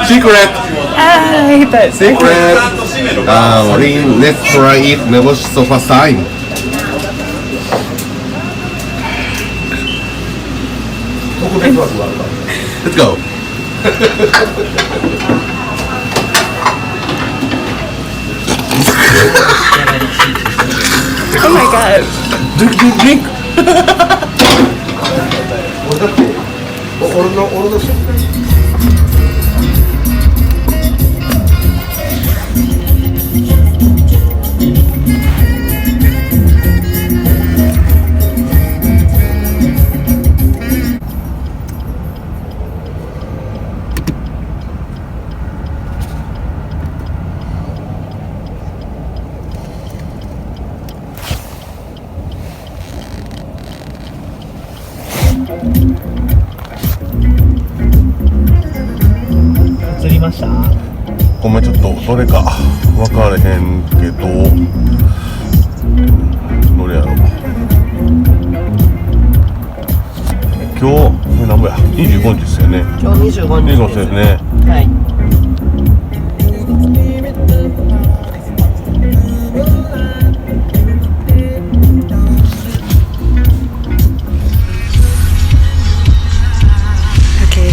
Secret. I hate that. Secret. Maureen, let's try it. Never so first time. Let's go. Oh my god. Drink.ごめんちょっとどれか分からへんけどどれやろ今日何ぼや25日ですよね今日25日ですねはい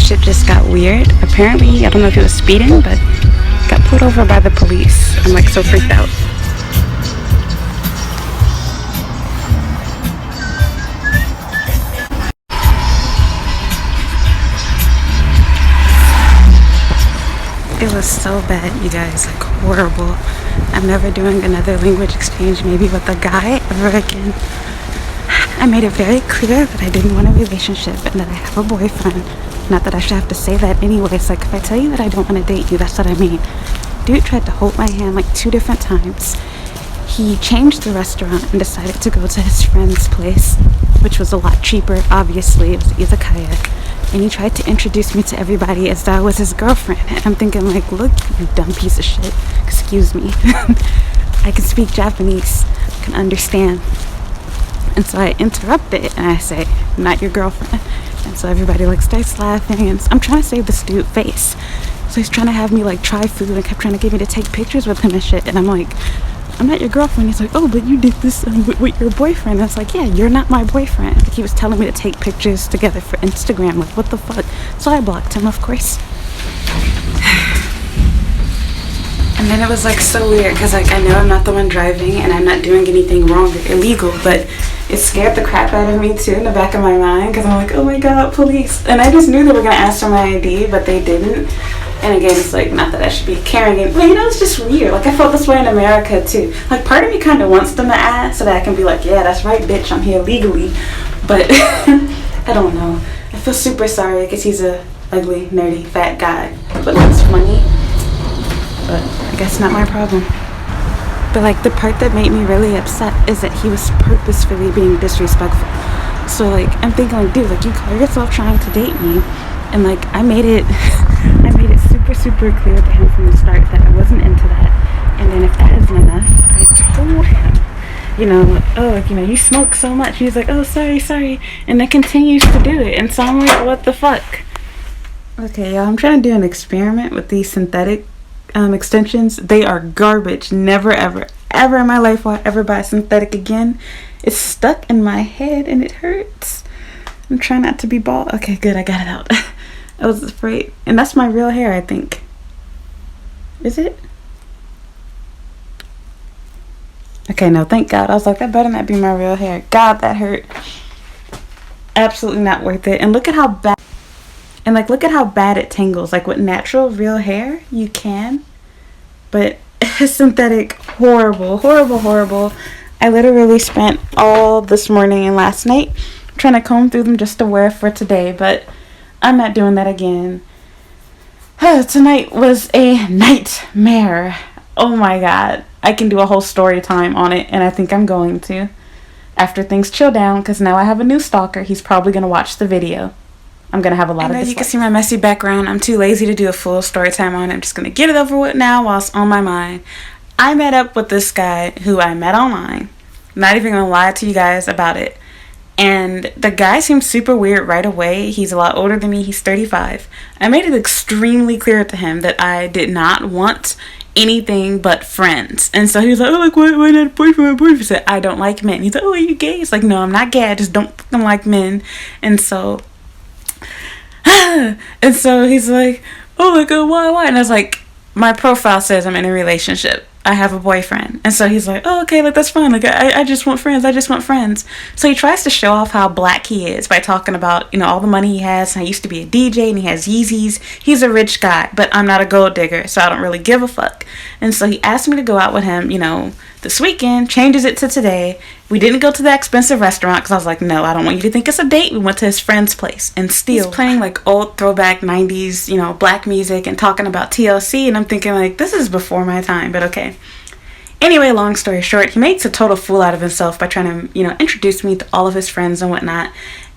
Shit just got weird. Apparently, I don't know if he was speeding, but got pulled over by the police. I'm like so freaked out. It was so bad, you guys, like horrible. I'm never doing another language exchange, maybe with a guy ever again. I made it very clear that I didn't want a relationship and that I have a boyfriend. Not that I should have to say that anyways. Like, if I tell you that I don't want to date you, that's what I mean. Dude tried to hold my hand like 2 different times. He changed the restaurant and decided to go to his friend's place, which was a lot cheaper, obviously. It was izakaya. And he tried to introduce me to everybody as though I was his girlfriend. And I'm thinking, like, look, you dumb piece of shit. Excuse me. I can speak Japanese. I can understand. And so I interrupt it and I say, not your girlfriend. And so everybody like starts laughing and I'm trying to save this dude's face. So he's trying to have me like try food and kept trying to get me to take pictures with him and shit. And I'm like, I'm not your girlfriend. He's like, oh, but you did this with your boyfriend. And I was like, yeah, you're not my boyfriend. Like, he was telling me to take pictures together for Instagram. Like, what the fuck? So I blocked him, of course. And then it was like so weird because like I know I'm not the one driving and I'm not doing anything wrong or illegal, but it scared the crap out of me too in the back of my mind because I'm like, oh my god, police. And I just knew they were gonna ask for my ID, but they didn't. And again, it's like, not that I should be carrying it, but you know, it's just weird. Like, I felt this way in America too. Like, part of me kind of wants them to ask so that I can be like, yeah, that's right, bitch, I'm here legally. But I don't know. I feel super sorry because he's a ugly, nerdy, fat guy, but looks funny. But I guess not my problem. But like, the part that made me really upset is that he was purposefully being disrespectful. So like, I'm thinking like, dude, like, you call yourself trying to date me, and like, I made it super clear to him from the start that I wasn't into that. And then if that isn't enough, I told him, you know, oh, like, you know, you smoke so much. He's like, oh, sorry, and then continues to do it. And so I'm like, what the fuck? Okay, y'all, I'm trying to do an experiment with these synthetic extensions. They are garbage. Never ever in my life will I ever buy synthetic again. It's stuck in my head and it hurts. I'm trying not to be bald. Okay, good, I got it out. I was afraid. And that's my real hair, I think. Is it? Okay, no, thank God. I was like, that better not be my real hair. God, that hurt. Absolutely not worth it. And look at how bad, and like, look at how bad it tangles. Like, with natural real hair, you can, but synthetic, horrible. I literally spent all this morning and last night trying to comb through them just to wear for today, but I'm not doing that again. Tonight was a nightmare. Oh my god. I can do a whole story time on it, and I think I'm going to. After things chill down, because now I have a new stalker. He's probably going to watch the video. I'm going to have a lot of dislikes. You can see my messy background. I'm too lazy to do a full story time on it. I'm just going to get it over with now while it's on my mind. I met up with this guy who I met online. Not even going to lie to you guys about it. And the guy seemed super weird right away. He's a lot older than me. He's 35. I made it extremely clear to him that I did not want anything but friends. And so he was like, oh, like, why not a boyfriend? My boyfriend said, I don't like men. He's like, oh, are you gay? It's like, no, I'm not gay. I just don't fucking like men. And so, and so he's like, oh, like, why? And I was like, my profile says I'm in a relationship. I have a boyfriend. And so he's like, oh, okay, like, that's fine. Like, I just want friends. I just want friends. So he tries to show off how black he is by talking about, you know, all the money he has. And I used to be a DJ and he has Yeezys. He's a rich guy, but I'm not a gold digger, so I don't really give a fuck. And so he asked me to go out with him, you know, this weekend, changes it to today. We didn't go to the expensive restaurant because I was like, no, I don't want you to think it's a date. We went to his friend's place, and still he's playing like old throwback 90s, you know, black music and talking about TLC. And I'm thinking, like, this is before my time, but okay. Anyway, long story short, he makes a total fool out of himself by trying to, you know, introduce me to all of his friends and whatnot.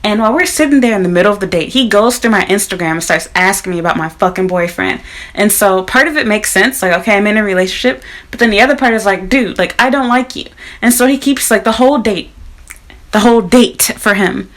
And while we're sitting there in the middle of the date, he goes through my Instagram and starts asking me about my fucking boyfriend. And so part of it makes sense, like, okay, I'm in a relationship. But then the other part is like, dude, like, I don't like you. And so he keeps, like, the whole date for him,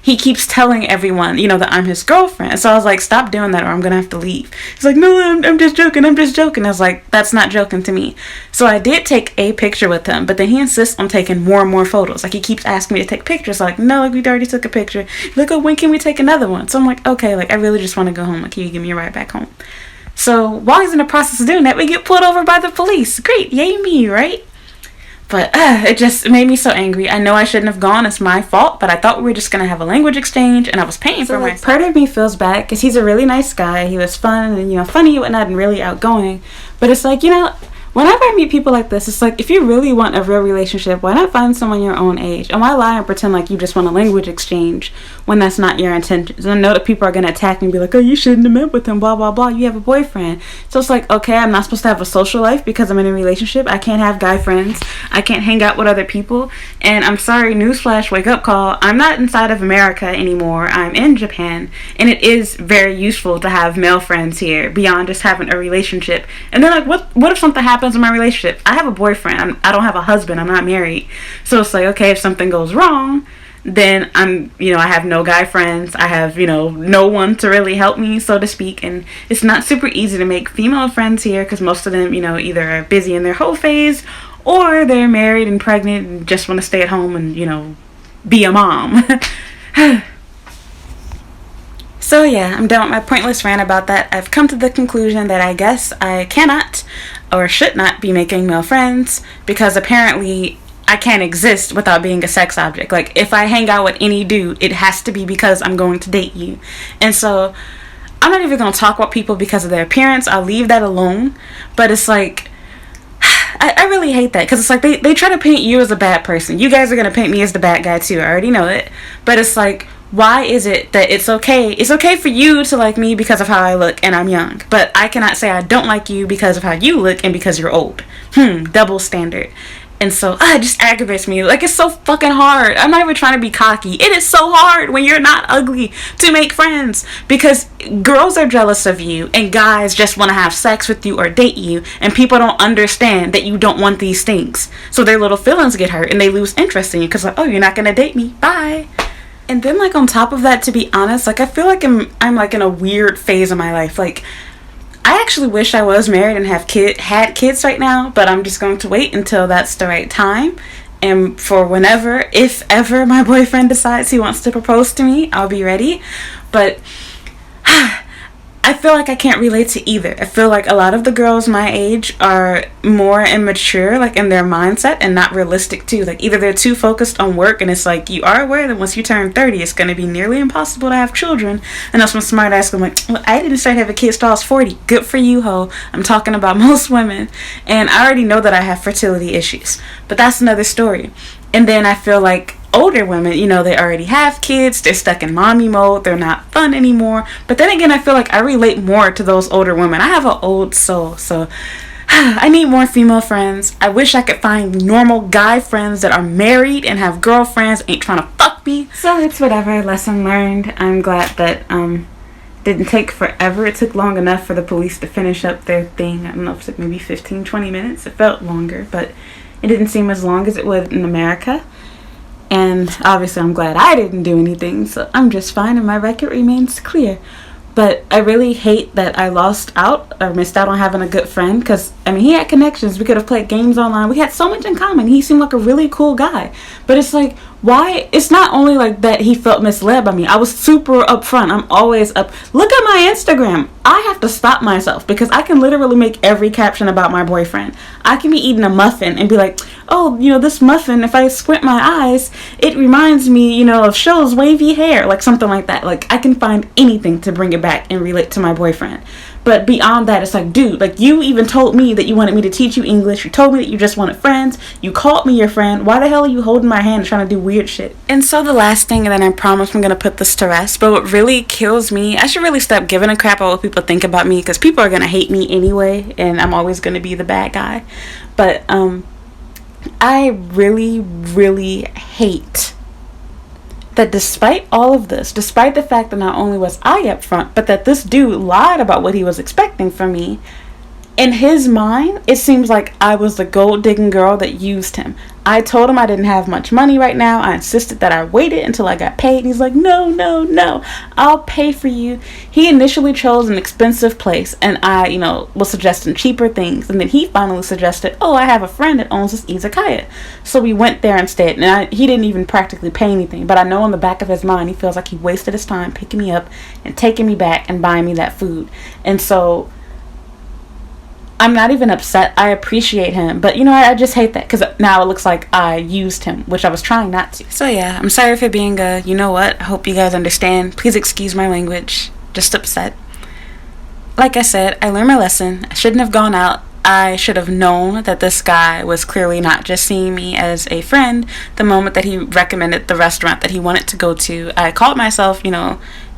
he keeps telling everyone, you know, that I'm his girlfriend. So I was like, stop doing that or I'm going to have to leave. He's like, no, I'm just joking. I was like, that's not joking to me. So I did take a picture with him, but then he insists on taking more and more photos. Like, he keeps asking me to take pictures. Like, no, like, we already took a picture. Like, oh, when can we take another one? So I'm like, okay, like, I really just want to go home. Like, can you give me a ride back home? So while he's in the process of doing that, we get pulled over by the police. Great, yay me, right? But it just made me so angry. I know I shouldn't have gone. It's my fault. But I thought we were just going to have a language exchange. And I was paying for myself. Part of me feels bad because he's a really nice guy. He was fun and, you know, funny and whatnot and really outgoing. But it's like, you know, whenever I meet people like this, it's like, if you really want a real relationship, why not find someone your own age? And why lie and pretend like you just want a language exchange when that's not your intentions? And I know that people are going to attack me and be like, oh, you shouldn't have met with him, blah, blah, blah. You have a boyfriend. So it's like, okay, I'm not supposed to have a social life because I'm in a relationship. I can't have guy friends. I can't hang out with other people. And I'm sorry, newsflash, wake up call. I'm not inside of America anymore. I'm in Japan. And it is very useful to have male friends here beyond just having a relationship. And then, like, what if something happens in my relationship? I have a boyfriend. I don't have a husband. I'm not married. So it's like, okay, if something goes wrong, then I have no guy friends. I have, no one to really help me, so to speak. And it's not super easy to make female friends here because most of them, either are busy in their whole phase or they're married and pregnant and just want to stay at home and, be a mom. So yeah, I'm done with my pointless rant about that. I've come to the conclusion that I guess I cannot or should not be making male friends because apparently I can't exist without being a sex object. Like, if I hang out with any dude, it has to be because I'm going to date you. And so I'm not even going to talk about people because of their appearance. I'll leave that alone. But it's like, I really hate that because it's like they try to paint you as a bad person. You guys are going to paint me as the bad guy too. I already know it. But it's like, why is it that it's okay for you to like me because of how I look and I'm young, but I cannot say I don't like you because of how you look and because you're old? Double standard. And so it just aggravates me. Like, it's so fucking hard. I'm not even trying to be cocky. It is so hard when you're not ugly to make friends because girls are jealous of you and guys just want to have sex with you or date you, and people don't understand that you don't want these things. So their little feelings get hurt and they lose interest in you because, like, oh, you're not going to date me. Bye. And then, like, on top of that, to be honest, like, I feel like I'm like in a weird phase of my life. Like, I actually wish I was married and had kids right now, but I'm just going to wait until that's the right time. And for whenever, if ever, my boyfriend decides he wants to propose to me, I'll be ready. But I feel like I can't relate to either. I feel like a lot of the girls my age are more immature, like, in their mindset and not realistic too. Like, either they're too focused on work, and it's like, you are aware that once you turn 30, it's going to be nearly impossible to have children. And that's when smart ass go like, well, I didn't start having kids till I was 40. Good for you, ho. I'm talking about most women. And I already know that I have fertility issues. But that's another story. And then I feel like older women, they already have kids, they're stuck in mommy mode, they're not fun anymore. But then again, I feel like I relate more to those older women. I have an old soul, so I need more female friends. I wish I could find normal guy friends that are married and have girlfriends, ain't trying to fuck me. So it's whatever, lesson learned. I'm glad that didn't take forever. It took long enough for the police to finish up their thing. I don't know if it took maybe 15-20 minutes. It felt longer, but it didn't seem as long as it would in America. And obviously I'm glad I didn't do anything, so I'm just fine and my record remains clear. But I really hate that I lost out or missed out on having a good friend, because, I mean, he had connections. We could have played games online. We had so much in common. He seemed like a really cool guy. But it's like, why? It's not only like that he felt misled by me. I was super upfront. I'm always up. Look at my Instagram. I have to stop myself because I can literally make every caption about my boyfriend. I can be eating a muffin and be like, oh, this muffin, if I squint my eyes, it reminds me, of Show's wavy hair, like something like that. Like, I can find anything to bring it back and relate to my boyfriend. But beyond that, it's like, dude, like, you even told me that you wanted me to teach you English. You told me that you just wanted friends. You called me your friend. Why the hell are you holding my hand and trying to do weird shit? And so the last thing, and then I promise I'm going to put this to rest, but what really kills me, I should really stop giving a crap about what people think about me, because people are going to hate me anyway, and I'm always going to be the bad guy. But I really, really hate that despite all of this, despite the fact that not only was I up front, but that this dude lied about what he was expecting from me, in his mind, it seems like I was the gold-digging girl that used him. I told him I didn't have much money right now. I insisted that I waited until I got paid. And he's like, no, I'll pay for you. He initially chose an expensive place, and I, was suggesting cheaper things. And then he finally suggested, oh, I have a friend that owns this izakaya. So we went there instead. And he didn't even practically pay anything. But I know in the back of his mind, he feels like he wasted his time picking me up and taking me back and buying me that food. And so I'm not even upset. I appreciate him. But, I just hate that because now it looks like I used him, which I was trying not to. So, yeah, I'm sorry for being I hope you guys understand. Please excuse my language. Just upset. Like I said, I learned my lesson. I shouldn't have gone out. I should have known that this guy was clearly not just seeing me as a friend. The moment that he recommended the restaurant that he wanted to go to, I caught myself,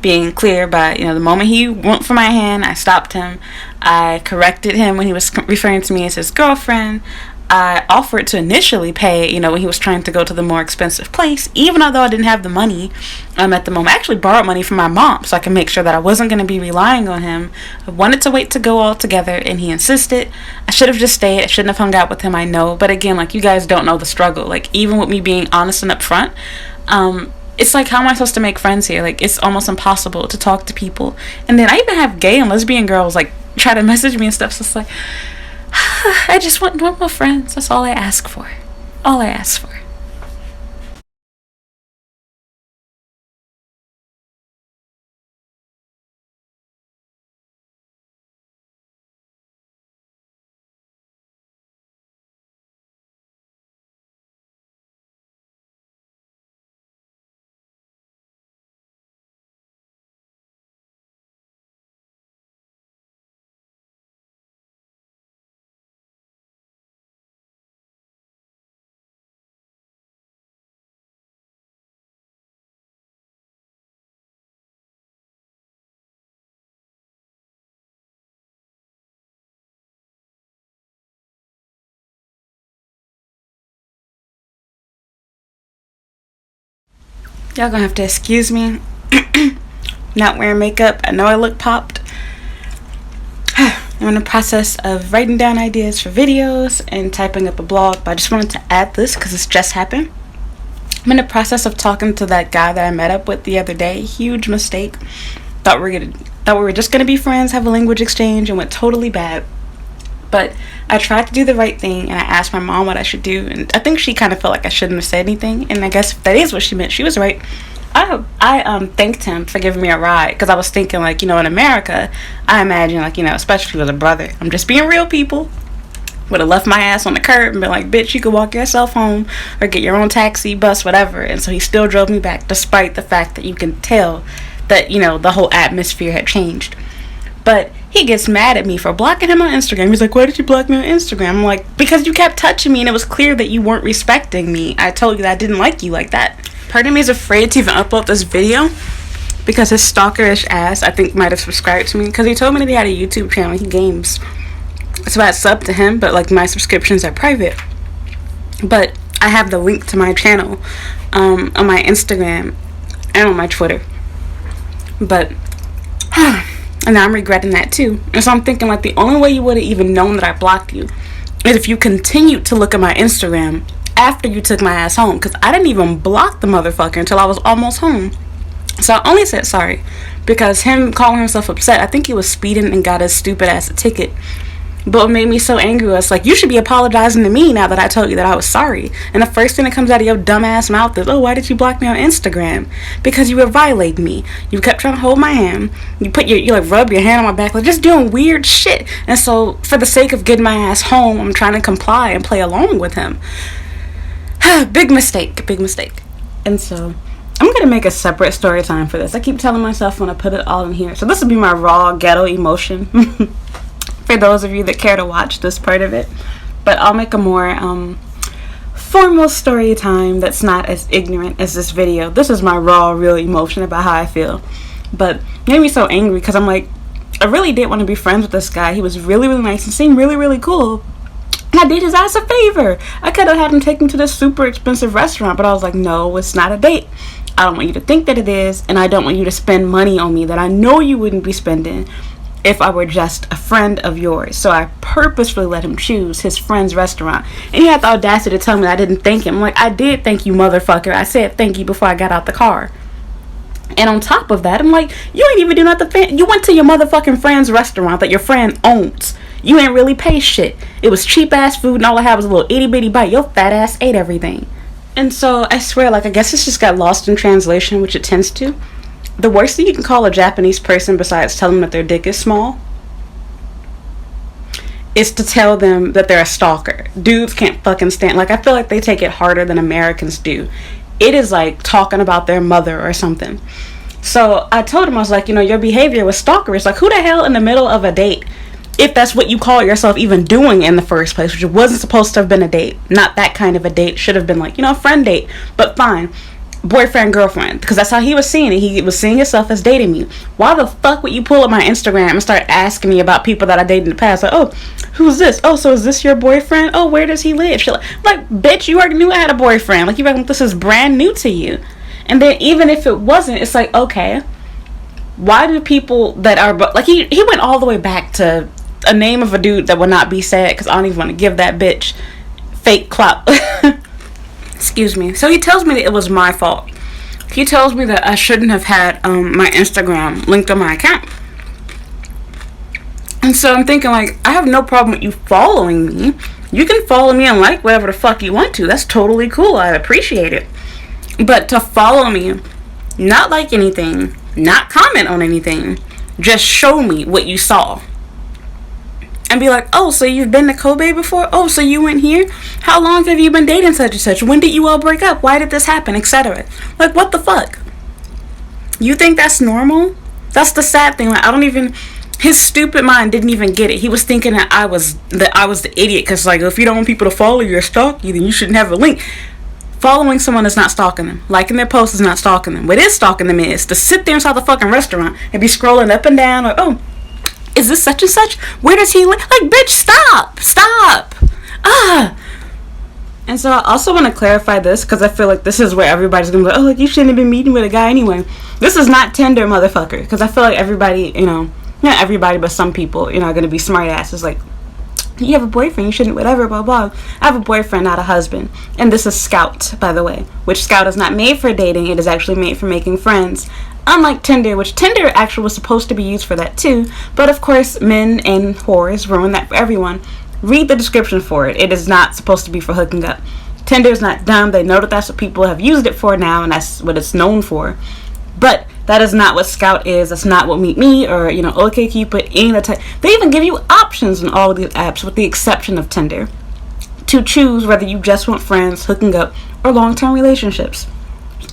being clear by, the moment he went for my hand, I stopped him. I corrected him when he was referring to me as his girlfriend. I offered to initially pay, when he was trying to go to the more expensive place, even although I didn't have the money at the moment. I actually borrowed money from my mom so I could make sure that I wasn't going to be relying on him. I wanted to wait to go all together, and he insisted. I should have just stayed. I shouldn't have hung out with him, I know. But again, like, you guys don't know the struggle. Like, even with me being honest and upfront, it's like, how am I supposed to make friends here? Like, it's almost impossible to talk to people. And then I even have gay and lesbian girls, like, try to message me and stuff. So it's like, I just want normal friends. That's all I ask for. All I ask for. Y'all gonna have to excuse me. Not wearing makeup. I know I look popped. I'm in the process of writing down ideas for videos and typing up a blog, but I just wanted to add this because it's just happened. I'm in the process of talking to that guy that I met up with the other day. Huge mistake. Thought we were just gonna be friends, have a language exchange, and went totally bad. But I tried to do the right thing, and I asked my mom what I should do, and I think she kind of felt like I shouldn't have said anything, and I guess if that is what she meant, she was right. I thanked him for giving me a ride, because I was thinking, like, in America, I imagine, like, especially with a brother, I'm just being real, people, would have left my ass on the curb and been like, bitch, you could walk yourself home or get your own taxi, bus, whatever. And so he still drove me back, despite the fact that you can tell that, the whole atmosphere had changed. But he gets mad at me for blocking him on Instagram. He's like, why did you block me on Instagram? I'm like, because you kept touching me and it was clear that you weren't respecting me. I told you that I didn't like you like that. Part of me is afraid to even upload this video because his stalkerish ass, I think, might have subscribed to me, because he told me that he had a YouTube channel. He games. So I subbed to him, but, like, my subscriptions are private. But I have the link to my channel on my Instagram and on my Twitter. But and now I'm regretting that too. And so I'm thinking, like, the only way you would have even known that I blocked you is if you continued to look at my Instagram after you took my ass home, because I didn't even block the motherfucker until I was almost home. So I only said sorry because him calling himself upset, I think he was speeding and got his stupid ass a ticket. But what made me so angry was like, you should be apologizing to me now that I told you that I was sorry. And the first thing that comes out of your dumbass mouth is, oh, why did you block me on Instagram? Because you were violating me. You kept trying to hold my hand. You put you like rub your hand on my back, like just doing weird shit. And so for the sake of getting my ass home, I'm trying to comply and play along with him. Big mistake. And so I'm going to make a separate story time for this. I keep telling myself when I put it all in here. So this will be my raw ghetto emotion. For those of you that care to watch this part of it. But I'll make a more formal story time that's not as ignorant as this video. This is my raw, real emotion about how I feel. But it made me so angry because I'm like, I really did want to be friends with this guy. He was really, really nice and seemed really, really cool. And I did his ass a favor. I could have had him take him to this super expensive restaurant, but I was like, no, it's not a date. I don't want you to think that it is, and I don't want you to spend money on me that I know you wouldn't be spending if I were just a friend of yours. So I purposefully let him choose his friend's restaurant. And he had the audacity to tell me that I didn't thank him. I'm like, I did thank you, motherfucker. I said thank you before I got out the car. And on top of that, I'm like, you ain't even do nothing. You went to your motherfucking friend's restaurant that your friend owns. You ain't really pay shit. It was cheap ass food and all I had was a little itty bitty bite. Your fat ass ate everything. And so I swear, like, I guess it's just got lost in translation, which it tends to. The worst thing you can call a Japanese person besides telling them that their dick is small is to tell them that they're a stalker. Dudes can't fucking stand, like, I feel like they take it harder than Americans do. It is like talking about their mother or something. So I told him, I was like, you know, your behavior was stalkerish. Like, who the hell in the middle of a date, if that's what you call yourself even doing in the first place, which it wasn't supposed to have been a date, not that kind of a date, should have been like, you know, a friend date, but fine, boyfriend, girlfriend, because that's how he was seeing it. He was seeing himself as dating me. Why the fuck would you pull up my Instagram and start asking me about people that I dated in the past? Like, oh, who's this? Oh, so is this your boyfriend? Oh, where does he live? Shit, like, bitch, you already knew I had a boyfriend. Like, you reckon this is brand new to you? And then even if it wasn't, it's like, okay, why do people that are, like, he went all the way back to a name of a dude that will not be said, because I don't even want to give that bitch fake clout. Excuse me. So he tells me that it was my fault. He tells me that I shouldn't have had my Instagram linked on my account. And so I'm thinking, like, I have no problem with you following me. You can follow me and like whatever the fuck you want to. That's totally cool. I appreciate it. But to follow me, not like anything, not comment on anything, just show me what you saw. And be like, oh, so you've been to Kobe before? Oh, so you went here? How long have you been dating such and such? When did you all break up? Why did this happen? Etc. Like, what the fuck? You think that's normal? That's the sad thing. Like, I don't even, his stupid mind didn't even get it. He was thinking that I was the idiot. Because, like, if you don't want people to follow you or stalk you, then you shouldn't have a link. Following someone is not stalking them. Liking their posts is not stalking them. What is stalking them is to sit there inside the fucking restaurant and be scrolling up and down, like, oh, is this such and such? Where does he live? Like, bitch, stop. And so I also want to clarify this, because I feel like this is where everybody's going to be like, oh, like, you shouldn't have been meeting with a guy anyway. This is not Tinder, motherfucker. Because I feel like everybody, you know, not everybody, but some people, you know, are going to be smart asses. Like, you have a boyfriend, you shouldn't, whatever, blah, blah. I have a boyfriend, not a husband. And this is Scout, by the way. Which Scout is not made for dating. It is actually made for making friends. Unlike Tinder, which Tinder actually was supposed to be used for that too, but of course men and whores ruin that for everyone. Read the description for it. It is not supposed to be for hooking up. Tinder is not dumb. They know that that's what people have used it for now, and that's what it's known for. But that is not what Scout is. That's not what Meet Me or, you know, OkCupid, any of the type. They even give you options on all of these apps, with the exception of Tinder, to choose whether you just want friends, hooking up, or long-term relationships.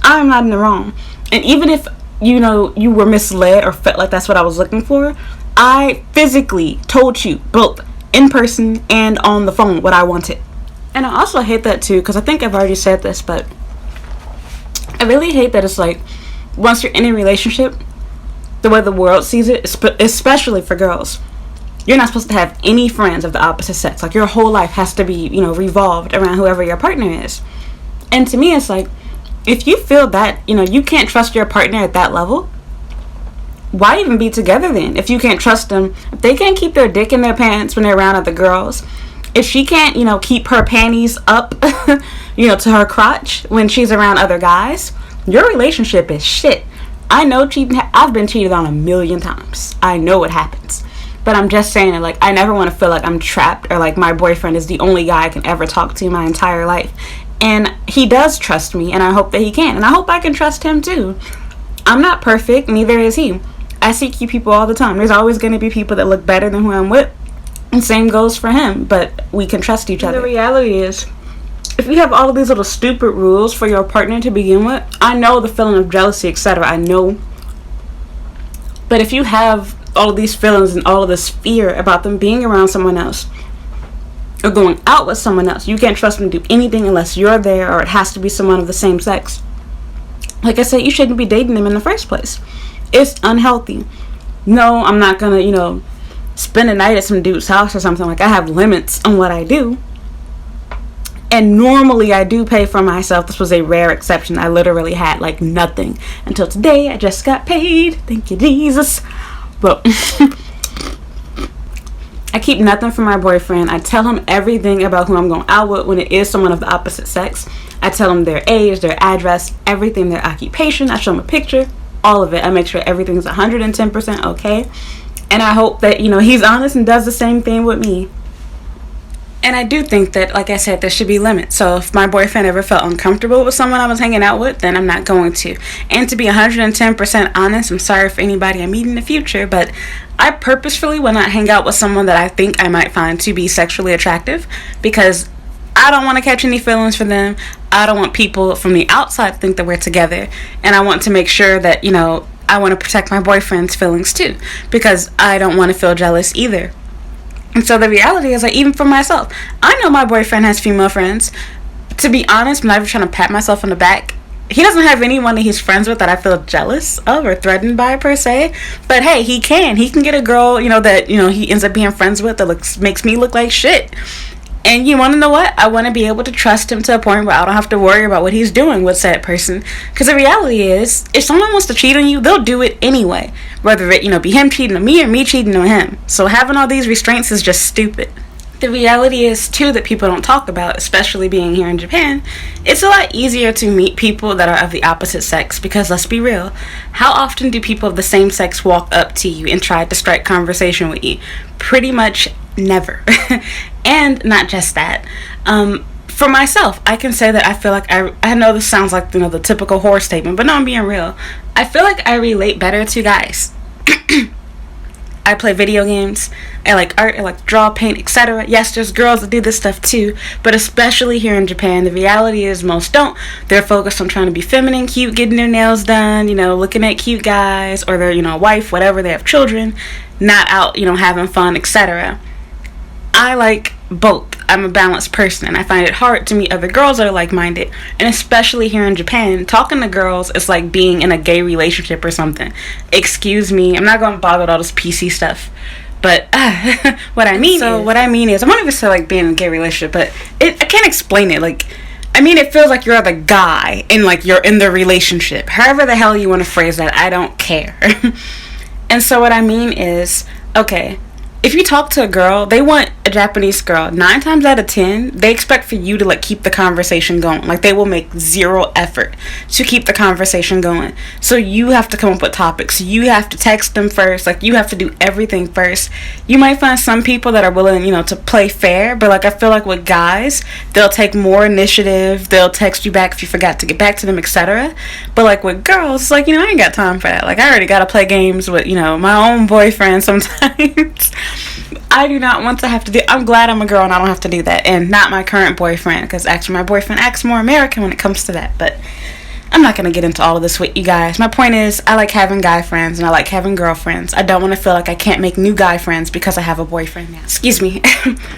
I'm not in the wrong. And even if, you know, you were misled or felt like that's what I was looking for, I physically told you both in person and on the phone what I wanted. And I also hate that too, because I think I've already said this, but I really hate that it's like, once you're in a relationship, the way the world sees it, especially for girls, you're not supposed to have any friends of the opposite sex. Like, your whole life has to be, you know, revolved around whoever your partner is. And to me, it's like, if you feel that, you know, you can't trust your partner at that level, why even be together then? If you can't trust them, if they can't keep their dick in their pants when they're around other girls, if she can't, you know, keep her panties up to her crotch when she's around other guys, your relationship is shit. I know cheating. I've been cheated on 1,000,000 times. I know what happens. But I'm just saying that, like, I never want to feel like I'm trapped or like my boyfriend is the only guy I can ever talk to my entire life. And he does trust me, and I hope that he can. And I hope I can trust him too. I'm not perfect, neither is he. I see cute people all the time. There's always going to be people that look better than who I'm with. And same goes for him. But we can trust each other. The reality is, if you have all of these little stupid rules for your partner to begin with, I know the feeling of jealousy, etc. I know. But if you have all of these feelings and all of this fear about them being around someone else or going out with someone else, you can't trust them to do anything unless you're there, or it has to be someone of the same sex. Like I said, you shouldn't be dating them in the first place. It's unhealthy. No, I'm not gonna, spend a night at some dude's house or something. Like, I have limits on what I do. And normally I do pay for myself. This was a rare exception. I literally had like nothing until today. I just got paid. Thank you, Jesus. But I keep nothing from my boyfriend. I tell him everything about who I'm going out with when it is someone of the opposite sex. I tell him their age, their address, everything, their occupation. I show him a picture, all of it. I make sure everything's 110% okay. And I hope that, he's honest and does the same thing with me. And I do think that, like I said, there should be limits. So if my boyfriend ever felt uncomfortable with someone I was hanging out with, then I'm not going to. And to be 110% honest, I'm sorry for anybody I meet in the future, but I purposefully will not hang out with someone that I think I might find to be sexually attractive, because I don't want to catch any feelings for them. I don't want people from the outside to think that we're together. And I want to make sure that, I want to protect my boyfriend's feelings too, because I don't want to feel jealous either. And so the reality is, like, even for myself, I know my boyfriend has female friends. To be honest, I'm not even trying to pat myself on the back. He doesn't have anyone that he's friends with that I feel jealous of or threatened by, per se. But hey, he can get a girl, that, he ends up being friends with that makes me look like shit. And you want to know what? I want to be able to trust him to a point where I don't have to worry about what he's doing with said person. Because the reality is, if someone wants to cheat on you, they'll do it anyway. Whether it, be him cheating on me or me cheating on him. So having all these restraints is just stupid. The reality is, too, that people don't talk about, especially being here in Japan, it's a lot easier to meet people that are of the opposite sex. Because let's be real, how often do people of the same sex walk up to you and try to strike conversation with you? Pretty much never. And not just that. For myself, I can say that I feel like I know this sounds like, the typical horror statement, but no, I'm being real. I feel like I relate better to guys. I play video games, I like art, I like draw, paint, etc. Yes, there's girls that do this stuff too, but especially here in Japan, the reality is most don't. They're focused on trying to be feminine, cute, getting their nails done, looking at cute guys, or their, wife, whatever, they have children, not out, having fun, etc. I like both. I'm a balanced person, and I find it hard to meet other girls that are like-minded. And especially here in Japan, talking to girls is like being in a gay relationship or something. Excuse me, I'm not going to bother with all this PC stuff. But what I mean is, I won't even say like being in a gay relationship, but I can't explain it. It feels like you're the guy and like you're in the relationship. However the hell you want to phrase that, I don't care. And so what I mean is, okay, if you talk to a girl, they want a Japanese girl. 9 times out of 10, they expect for you to keep the conversation going. They will make zero effort to keep the conversation going. So you have to come up with topics. You have to text them first. You have to do everything first. You might find some people that are willing, to play fair. But I feel like with guys, they'll take more initiative. They'll text you back if you forgot to get back to them, etc. But with girls, it's I ain't got time for that. I already got to play games with, my own boyfriend sometimes. I do not want to have to do. I'm glad I'm a girl and I don't have to do that, and not my current boyfriend, because actually my boyfriend acts more American when it comes to that. But I'm not gonna get into all of this with you guys. My point is, I like having guy friends and I like having girlfriends. I don't want to feel like I can't make new guy friends because I have a boyfriend now. Excuse me.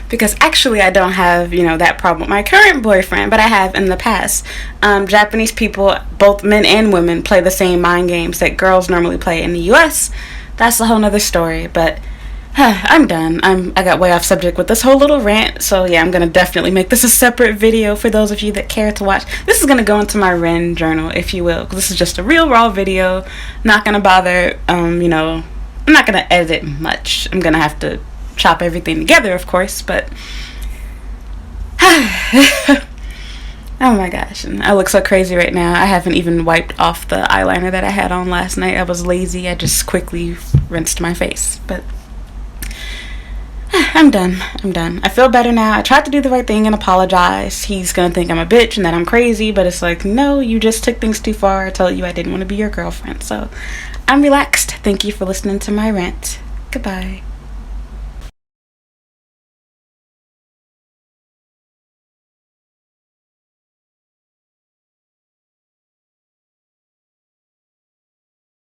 Because actually I don't have that problem with my current boyfriend, but I have in the past. Japanese people, both men and women, play the same mind games that girls normally play in the US. That's a whole nother story, but I'm done. I got way off subject with this whole little rant. So yeah, I'm going to definitely make this a separate video for those of you that care to watch. This is going to go into my Ren journal, if you will. This is just a real raw video. Not going to bother, I'm not going to edit much. I'm going to have to chop everything together, of course. But Oh my gosh, and I look so crazy right now. I haven't even wiped off the eyeliner that I had on last night. I was lazy. I just quickly rinsed my face. But I'm done. I feel better now. I tried to do the right thing and apologize. He's gonna think I'm a bitch and that I'm crazy, but it's like, no, you just took things too far. I told you I didn't want to be your girlfriend. So I'm relaxed. Thank you for listening to my rant. Goodbye.